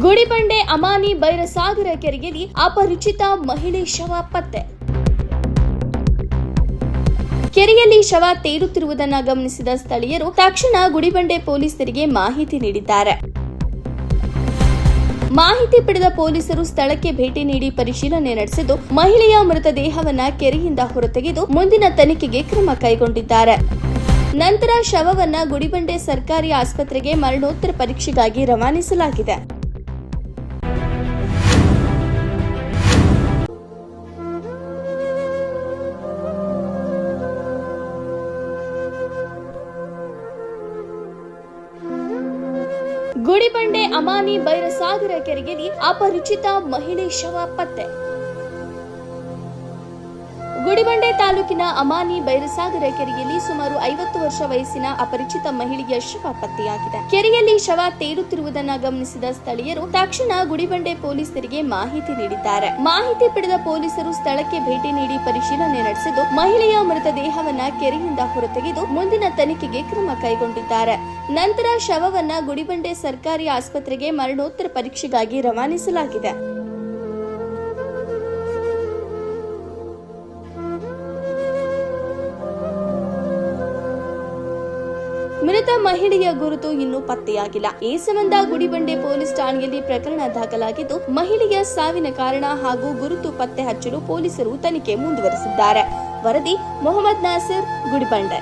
ಗುಡಿಬಂಡೆ ಅಮಾನಿ ಬೈರಸಾಗರ ಕೆರೆಯಲ್ಲಿ ಅಪರಿಚಿತ ಮಹಿಳೆ ಶವ ಪತ್ತೆ. ಕೆರೆಯಲ್ಲಿ ಶವ ತೇಲುತ್ತಿರುವುದನ್ನು ಗಮನಿಸಿದ ಸ್ಥಳೀಯರು ತಕ್ಷಣ ಗುಡಿಬಂಡೆ ಪೊಲೀಸರಿಗೆ ಮಾಹಿತಿ ನೀಡಿದ್ದಾರೆ. ಮಾಹಿತಿ ಪಡೆದ ಪೊಲೀಸರು ಸ್ಥಳಕ್ಕೆ ಭೇಟಿ ನೀಡಿ ಪರಿಶೀಲನೆ ನಡೆಸಿದ್ದು ಮಹಿಳೆಯ ಮೃತದೇಹವನ್ನ ಕೆರೆಯಿಂದ ಹೊರತೆಗೆದು ಮುಂದಿನ ತನಿಖೆಗೆ ಕ್ರಮ ಕೈಗೊಂಡಿದ್ದಾರೆ. ನಂತರ ಶವವನ್ನ ಗುಡಿಬಂಡೆ ಸರ್ಕಾರಿ ಆಸ್ಪತ್ರೆಗೆ ಮರಣೋತ್ತರ ಪರೀಕ್ಷೆಗಾಗಿ ರವಾನಿಸಲಾಗಿದೆ. ಗುಡಿಬಂಡೆ ಅಮಾನಿ ಬೈರಸಾಗರ ಕೆರೆಯಲ್ಲಿ ಅಪರಿಚಿತ ಮಹಿಳೆ ಶವ ಪತ್ತೆ. ಗುಡಿಬಂಡೆ ತಾಲೂಕಿನ ಅಮಾನಿ ಬೈರಸಾಗರ ಕೆರೆಯಲ್ಲಿ ಸುಮಾರು 50 ವರ್ಷ ವಯಸ್ಸಿನ ಅಪರಿಚಿತ ಮಹಿಳೆಯ ಶವ ಪತ್ತೆಯಾಗಿದೆ. ಕೆರೆಯಲ್ಲಿ ಶವ ತೇಲುತ್ತಿರುವುದನ್ನು ಗಮನಿಸಿದ ಸ್ಥಳೀಯರು ತಕ್ಷಣ ಗುಡಿಬಂಡೆ ಪೊಲೀಸರಿಗೆ ಮಾಹಿತಿ ನೀಡಿದ್ದಾರೆ. ಮಾಹಿತಿ ಪಡೆದ ಪೊಲೀಸರು ಸ್ಥಳಕ್ಕೆ ಭೇಟಿ ನೀಡಿ ಪರಿಶೀಲನೆ ನಡೆಸಿದ್ದು ಮಹಿಳೆಯ ಮೃತದೇಹವನ್ನ ಕೆರೆಯಿಂದ ಹೊರತೆಗೆದು ಮುಂದಿನ ತನಿಖೆಗೆ ಕ್ರಮ ಕೈಗೊಂಡಿದ್ದಾರೆ. ನಂತರ ಶವವನ್ನ ಗುಡಿಬಂಡೆ ಸರ್ಕಾರಿ ಆಸ್ಪತ್ರೆಗೆ ಮರಣೋತ್ತರ ಪರೀಕ್ಷೆಗಾಗಿ ರವಾನಿಸಲಾಗಿದೆ. ಮೃತ ಮಹಿಳೆಯ ಗುರುತು ಇನ್ನೂ ಪತ್ತೆಯಾಗಿಲ್ಲ. ಈ ಸಂಬಂಧ ಗುಡಿಬಂಡೆ ಪೊಲೀಸ್ ಠಾಣೆಯಲ್ಲಿ ಪ್ರಕರಣ ದಾಖಲಾಗಿದ್ದು ಮಹಿಳೆಯ ಸಾವಿನ ಕಾರಣ ಹಾಗೂ ಗುರುತು ಪತ್ತೆ ಹಚ್ಚಲು ಪೊಲೀಸರು ತನಿಖೆ ಮುಂದುವರೆಸಿದ್ದಾರೆ. ವರದಿ ಮೊಹಮ್ಮದ್ ನಾಸಿರ್, ಗುಡಿಬಂಡೆ.